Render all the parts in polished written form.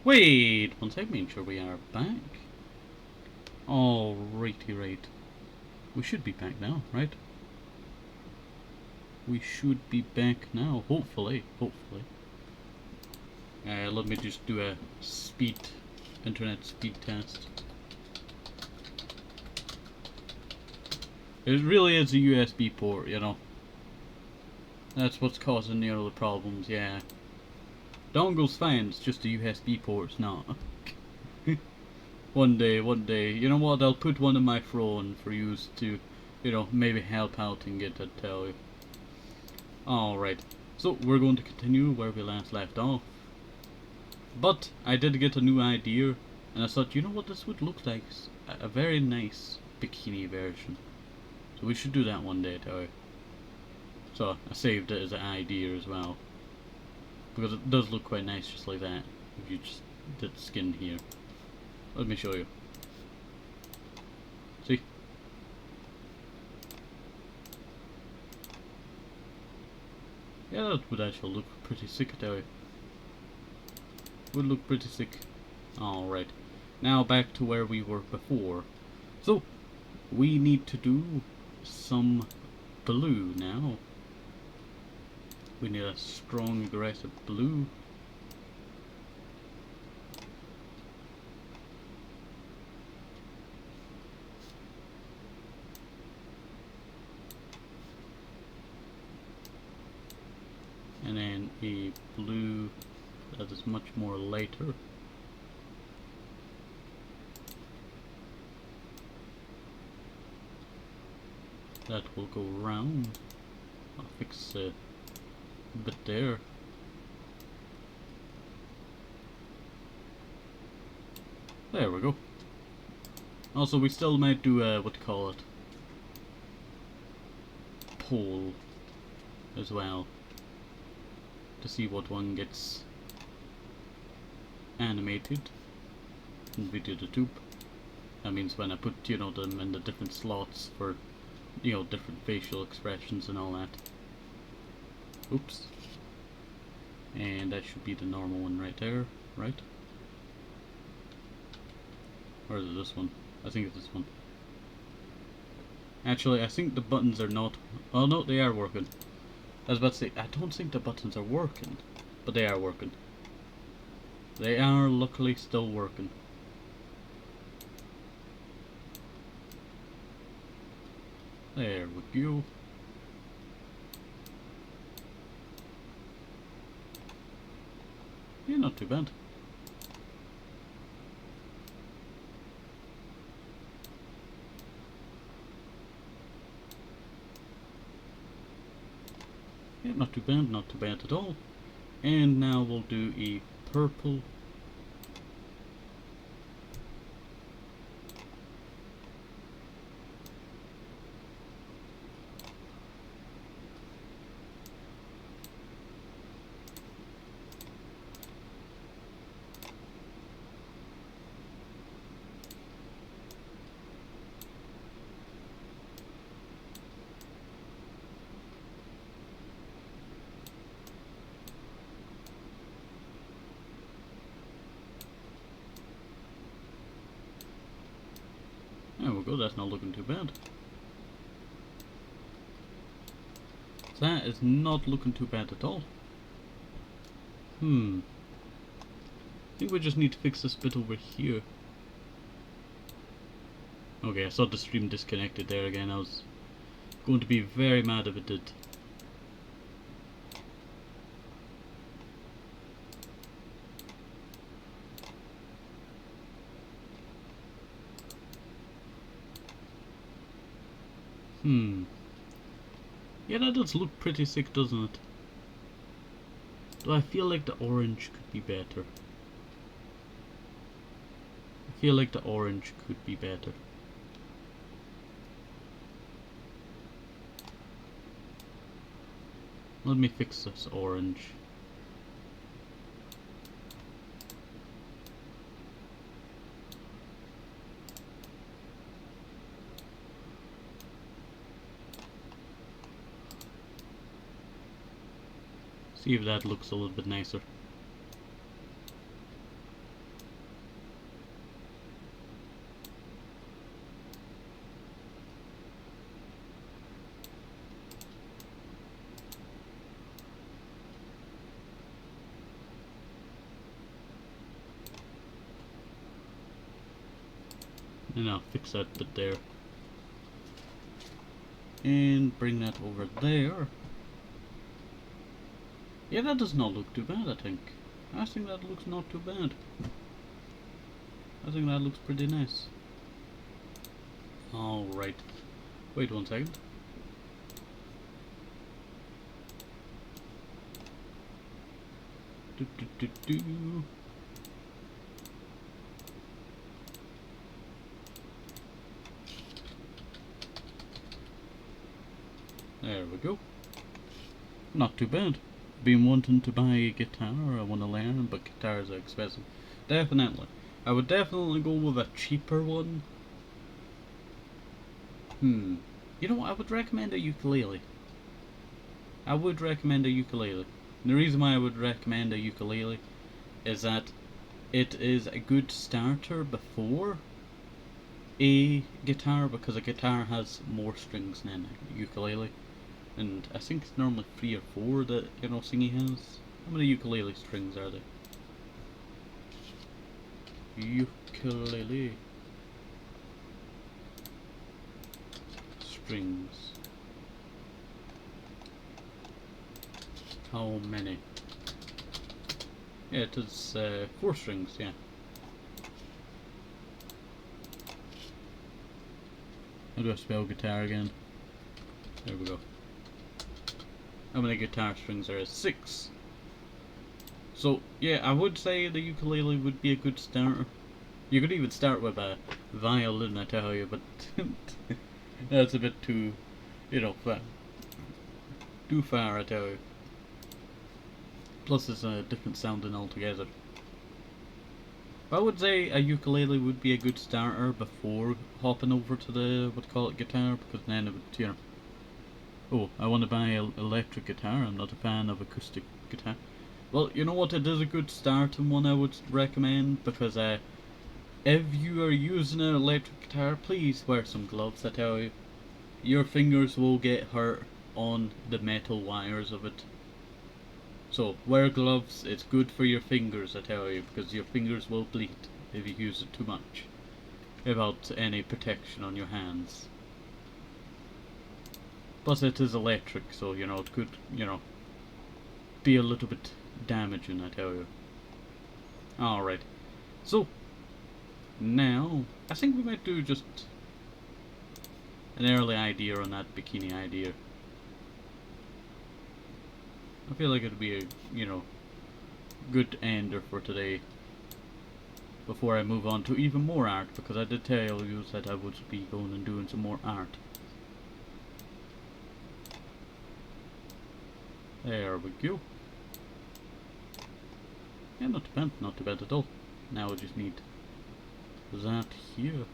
Wait, one sec, make sure we are back. Alrighty, right. We should be back now, right? We should be back now, hopefully. Let me just do a internet speed test. It really is a USB port, you know. That's what's causing the other problems, yeah. Dongle's fine, it's just the USB port's not. One day, you know what, I'll put one in my phone for you to, you know, maybe help out and get that tell you. Alright, so we're going to continue where we last left off. But I did get a new idea, and I thought, you know what this would look like? A very nice bikini version. So we should do that one day, tell you. So I saved it as an idea as well. Because it does look quite nice just like that. If you just did skin here. Let me show you. See? Yeah, that would actually look pretty sick, I tell you. Would look pretty sick. Alright. Now back to where we were before. So, we need to do some blue now. We need a strong aggressive blue. And then a blue that is much more lighter. That will go round. I'll fix a bit there. There we go. Also, we still might do what do you call it? Poll as well. To see what one gets animated in VTuber. That means when I put, you know, them in the different slots for, you know, different facial expressions and all that. Oops. And that should be the normal one right there, right? Or is it this one? I think it's this one. Actually, I think the buttons are not... Oh no, they are working. I was about to say, I don't think the buttons are working. But they are working. They are luckily still working. There we go. Yeah, not too bad. Yeah, not too bad at all. And now we'll do a purple. There we go, that's not looking too bad. That is not looking too bad at all. I think we just need to fix this bit over here. Okay, I saw the stream disconnected there again. I was going to be very mad if it did. Yeah, that does look pretty sick, doesn't it? Though I feel like the orange could be better. I feel like the orange could be better. Let me fix this orange. See if that looks a little bit nicer. And I'll fix that bit there. And bring that over there. Yeah, that does not look too bad, I think. I think that looks not too bad. I think that looks pretty nice. Alright. Wait 1 second. Do. There we go. Not too bad. Been wanting to buy a guitar, I want to learn, but guitars are expensive. Definitely. I would definitely go with a cheaper one. You know what, I would recommend a ukulele. I would recommend a ukulele. And the reason why I would recommend a ukulele is that it is a good starter before a guitar, because a guitar has more strings than a ukulele. And I think it's normally 3 or 4 that, you know, Singy has. How many ukulele strings are there? Ukulele strings. How many? Yeah, it is 4 strings, yeah. How do I spell guitar again? There we go. How many guitar strings are there? 6. So, yeah, I would say the ukulele would be a good starter. You could even start with a violin, I tell you, but that's a bit too, you know, too far, I tell you. Plus, it's a different sounding altogether. I would say a ukulele would be a good starter before hopping over to the, what do you call it, guitar, because then it would, you know, oh, I want to buy an electric guitar, I'm not a fan of acoustic guitar. Well, you know what, it is a good starting one I would recommend, because if you are using an electric guitar, please wear some gloves, I tell you. Your fingers will get hurt on the metal wires of it. So, wear gloves, it's good for your fingers, I tell you, because your fingers will bleed if you use it too much, without any protection on your hands. Plus it is electric, so, you know, it could, you know, be a little bit damaging, I tell you. Alright, so, now, I think we might do just an early idea on that bikini idea. I feel like it'd be a, you know, good ender for today, before I move on to even more art, because I did tell you that I would be going and doing some more art. There we go. Yeah, not too bad at all. Now we just need that here.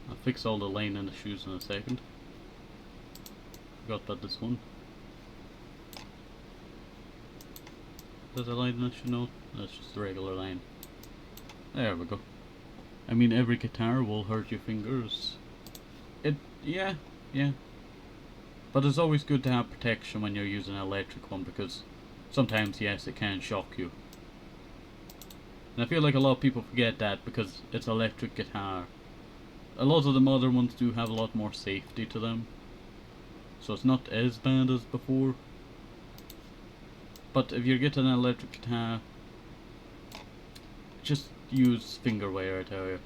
I'll fix all the line in the shoes in a second. Forgot about this one. Is that a line in the shoe? No, that's just a regular line. There we go. I mean, every guitar will hurt your fingers. Yeah. But it's always good to have protection when you're using an electric one, because sometimes, yes, it can shock you. And I feel like a lot of people forget that because it's electric guitar. A lot of the modern ones do have a lot more safety to them, so it's not as bad as before. But if you're getting an electric guitar, just use finger wear, I tell you.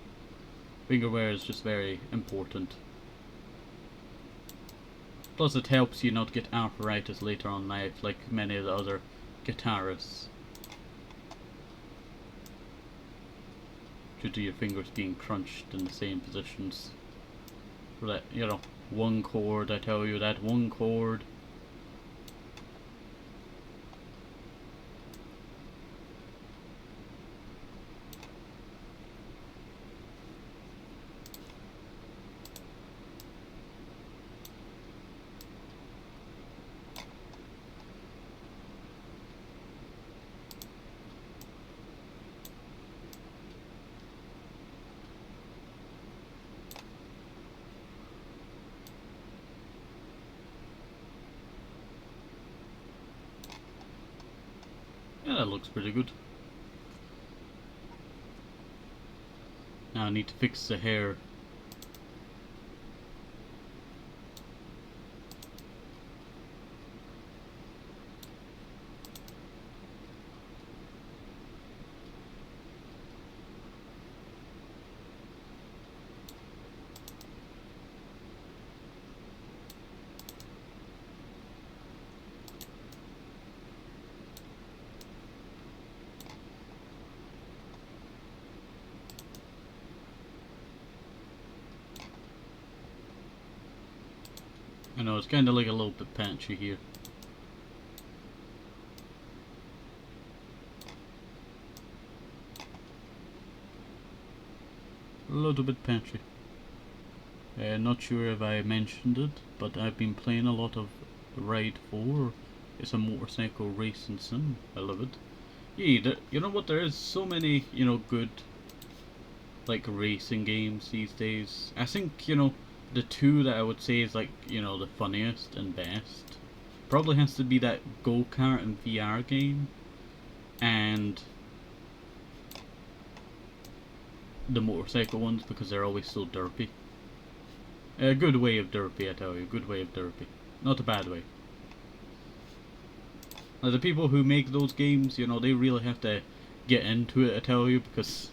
Finger wear is just very important. Plus it helps you not get arthritis later on in life, like many of the other guitarists, due to your fingers being crunched in the same positions. For that, you know, one chord, I tell you, that one chord. that looks pretty good. Now I need to fix the hair. I know, it's kind of like a little bit patchy here. A little bit patchy. Not sure if I mentioned it, but I've been playing a lot of Ride 4. It's a motorcycle racing sim. I love it. Yeah, you know what? There is so many, you know, good like racing games these days. I think, you know, the two that I would say is like, you know, the funniest and best probably has to be that go-kart and VR game, and the motorcycle ones, because they're always so derpy. A good way of derpy, I tell you. Good way of derpy. Not a bad way. Now, the people who make those games, you know, they really have to get into it, I tell you, because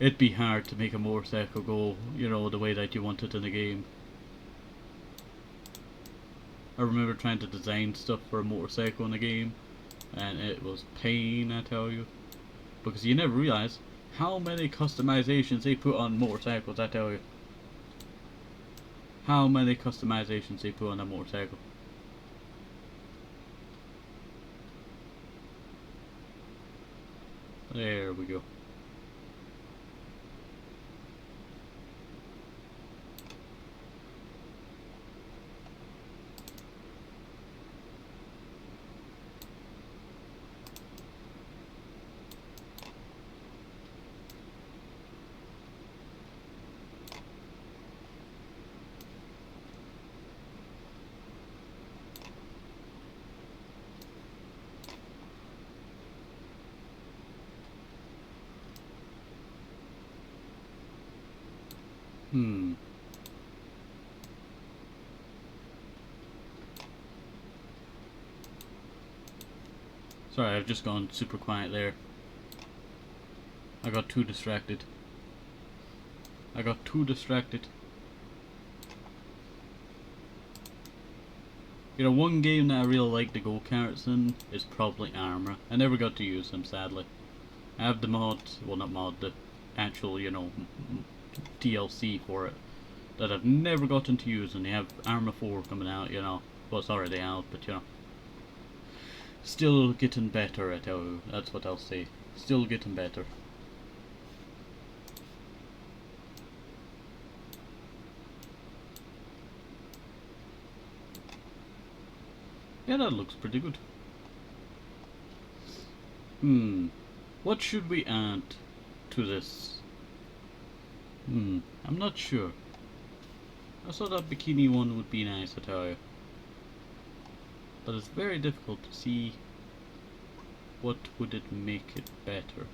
it'd be hard to make a motorcycle go, you know, the way that you want it in a game. I remember trying to design stuff for a motorcycle in a game, and it was pain, I tell you. Because you never realize how many customizations they put on motorcycles, I tell you. How many customizations they put on a motorcycle. There we go. Sorry, I've just gone super quiet there. I got too distracted. You know, one game that I really like the go-karts in is probably Arma. I never got to use them, sadly. I have the mod, well not mod, the actual, you know, DLC for it that I've never gotten to use, and they have Arma 4 coming out, you know. Well, it's already out, but you know. Still getting better, I tell you. That's what I'll say. Still getting better. Yeah, that looks pretty good. What should we add to this? I'm not sure. I thought that bikini one would be nice, I tell you. But it's very difficult to see what would it make it better.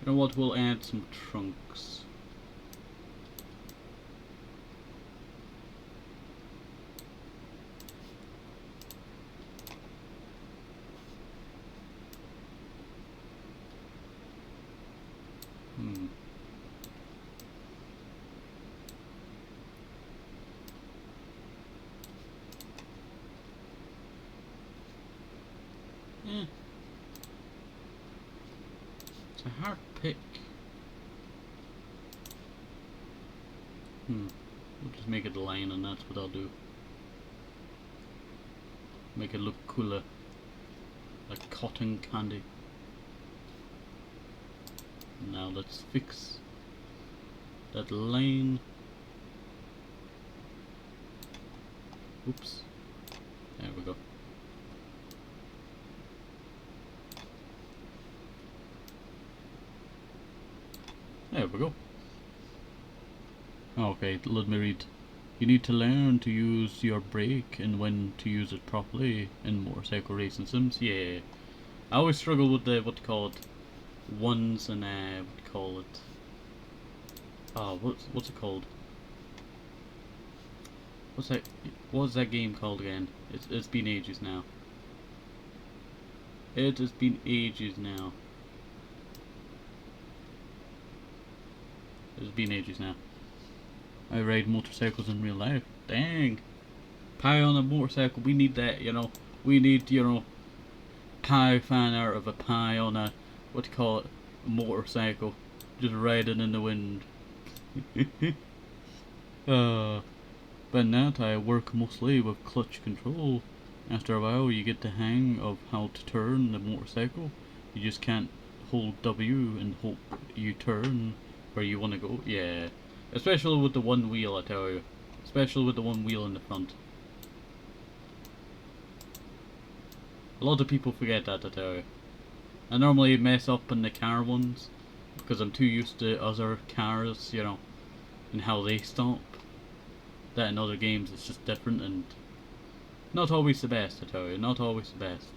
You know what, we'll add some trunks. It's a hard pick. We'll just make it a line, and that's what I'll do. Make it look cooler. Like cotton candy. Now let's fix that line. Oops. There we go. There we go. Okay, let me read. You need to learn to use your brake and when to use it properly in motorcycle racing sims. Yeah. I always struggle with the, what do you call it, ones and, what do you call it? Oh, what's it called? What's that game called again? It's been ages now. It has been ages now. It's been ages now. I ride motorcycles in real life. Dang. Pie on a motorcycle, we need that, you know. We need, you know, pie fan art of a pie on a, what do you call it, a motorcycle. Just riding in the wind. But now I work mostly with clutch control. After a while you get the hang of how to turn the motorcycle. You just can't hold W and hope you turn where you want to go. Yeah. Especially with the one wheel, I tell you. Especially with the one wheel in the front. A lot of people forget that, I tell you. I normally mess up in the car ones because I'm too used to other cars, you know, and how they stop. That in other games it's just different and not always the best, I tell you. Not always the best.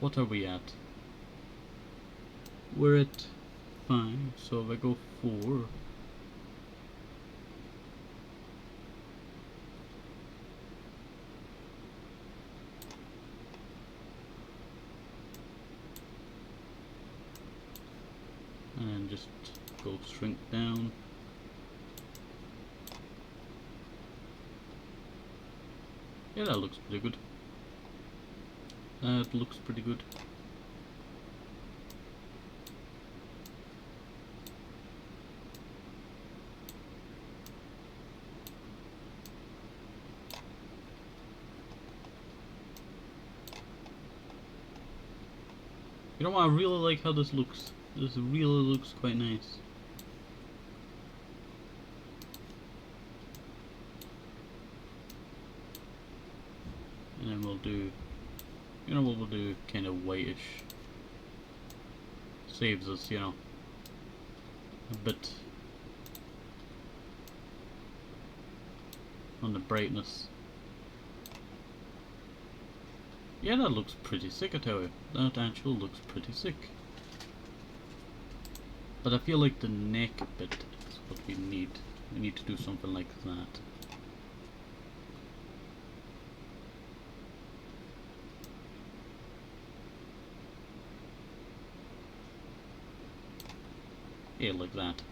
What are we at? We're at 5, so if I go 4. And then just go shrink down. Yeah, that looks pretty good. That looks pretty good. You know what, I really like how this looks. This really looks quite nice. And then we'll do, you know what we'll do, kind of whitish. Saves us, you know, a bit on the brightness. Yeah, that looks pretty sick, I tell you. That actually looks pretty sick. But I feel like the neck bit is what we need. We need to do something like that. Yeah, like that.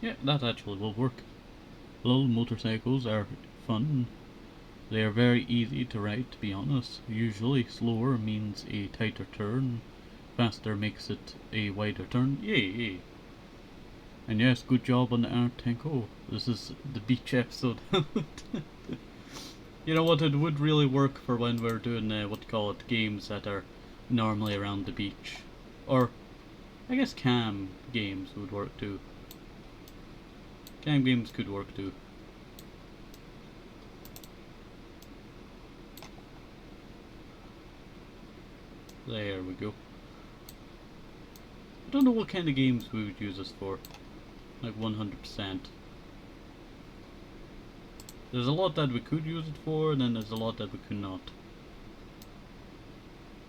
Yeah, that actually will work. Little motorcycles are fun. They are very easy to ride, to be honest. Usually slower means a tighter turn. Faster makes it a wider turn. Yay! And yes, good job on the art, Tenko. This is the beach episode. You know what, it would really work for when we're doing, what do you call it, games that are normally around the beach. Or, I guess cam games would work too. Cam games could work too. There we go. I don't know what kind of games we would use this for. Like 100%. There's a lot that we could use it for, and then there's a lot that we could not.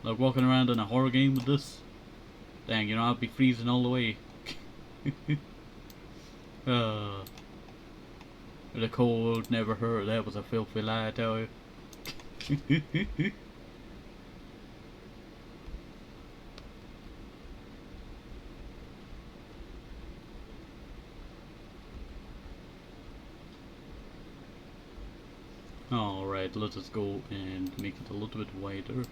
Like walking around in a horror game with this. Dang, you know, I'd be freezing all the way. The cold never hurt. That was a filthy lie, I tell you. Alright, let us go and make it a little bit wider.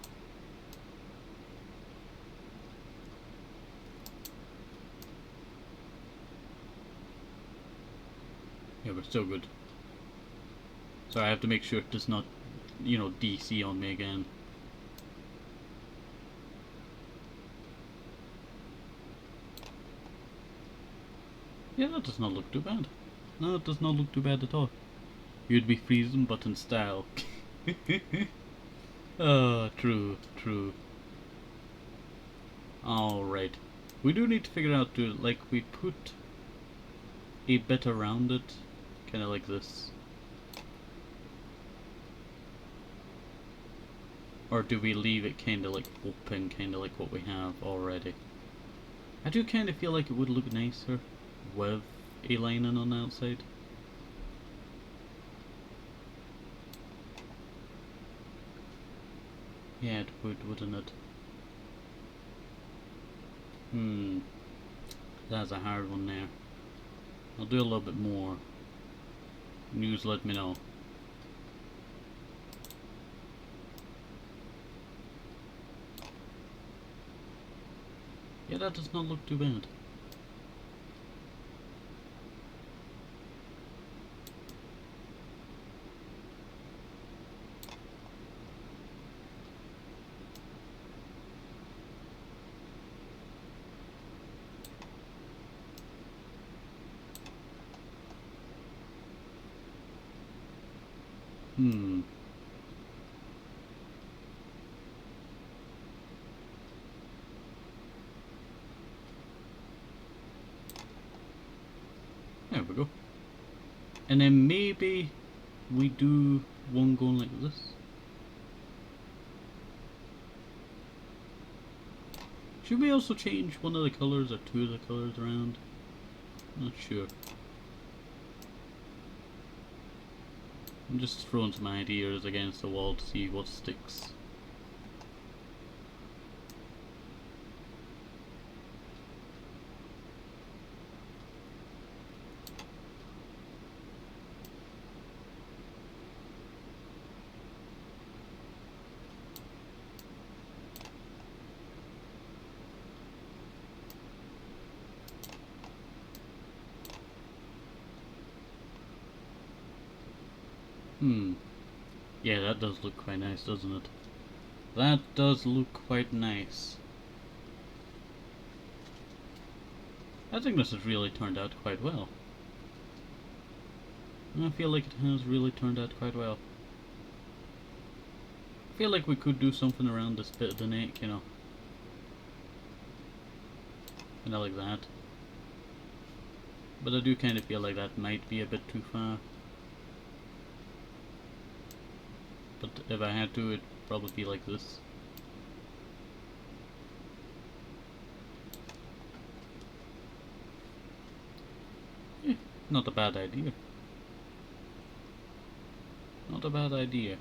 Yeah, we're still good. So I have to make sure it does not, you know, DC on me again. Yeah, that does not look too bad. No, it does not look too bad at all. You'd be freezing, but in style. True, true. Alright. We do need to figure out to, like, we put a bit around it, kinda like this. Or do we leave it kinda like open, kinda like what we have already? I do kinda feel like it would look nicer with a lining on the outside. Yeah, it would, wouldn't it? That's a hard one there. I'll do a little bit more. News, let me know. Yeah, that does not look too bad. There we go. And then maybe we do one going like this. Should we also change one of the colours or two of the colours around? Not sure. I'm just throwing some ideas against the wall to see what sticks. Yeah, that does look quite nice, doesn't it? That does look quite nice. I think this has really turned out quite well. I feel like it has really turned out quite well. I feel like we could do something around this bit of the neck, you know. Kinda like that. But I do kind of feel like that might be a bit too far. But if I had to, it'd probably be like this. Yeah, not a bad idea. Not a bad idea.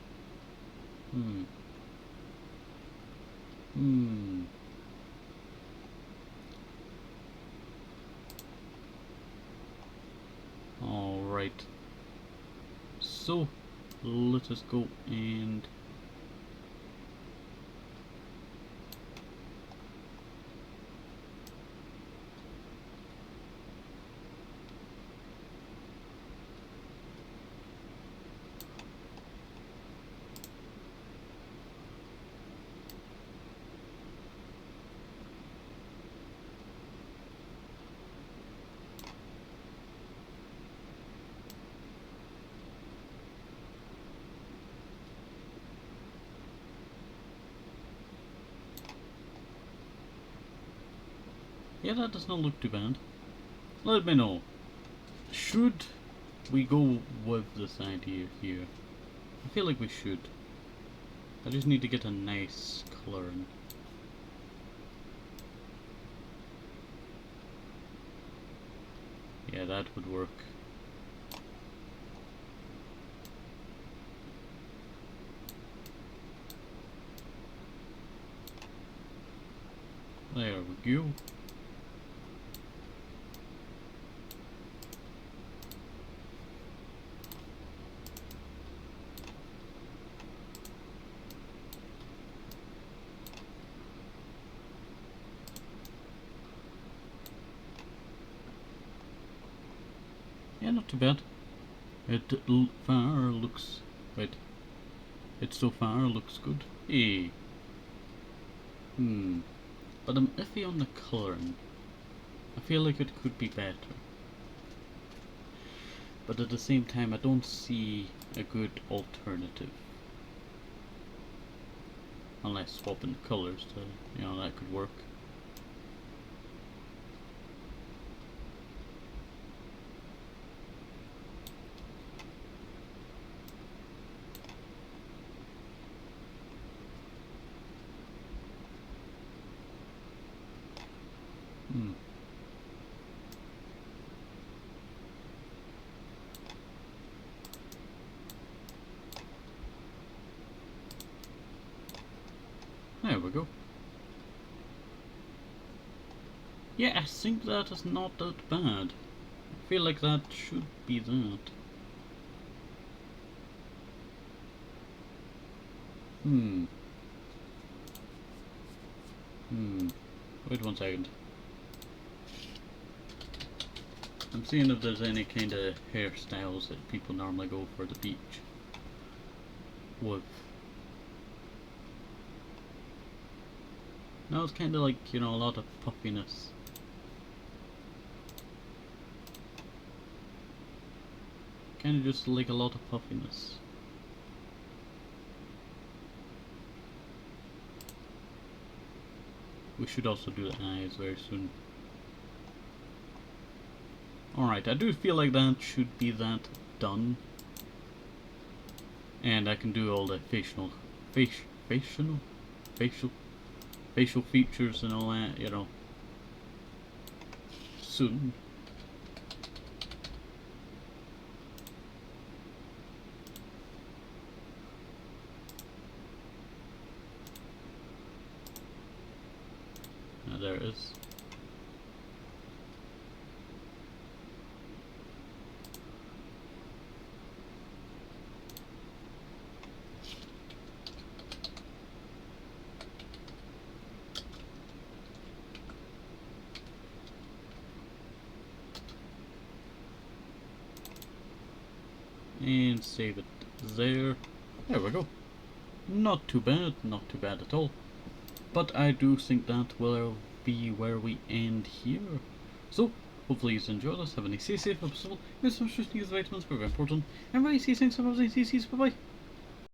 Alright. So, let us go and yeah, that does not look too bad. Let me know. Should we go with this idea here? I feel like we should. I just need to get a nice colour in. Yeah, that would work. There we go. Yeah, not too bad. It far looks... wait. It so far looks good. Hey. But I'm iffy on the colouring. I feel like it could be better. But at the same time, I don't see a good alternative. Unless swapping colours to, you know, that could work. we go. Yeah, I think that is not that bad. I feel like that should be that. Wait 1 second. I'm seeing if there's any kind of hairstyles that people normally go for the beach with. Now it's kind of like, you know, a lot of puffiness. Kind of just like a lot of puffiness. We should also do the eyes very soon. Alright, I do feel like that should be that done. And I can do all the facial features and all that, you know, soon. There it is. And save it there. There we go. Not too bad, not too bad at all. But I do think that will be where we end here. So, hopefully you enjoyed us. Have a nice, safe episode. Here's some interesting vitamins, very important. And really see things about these. Bye bye.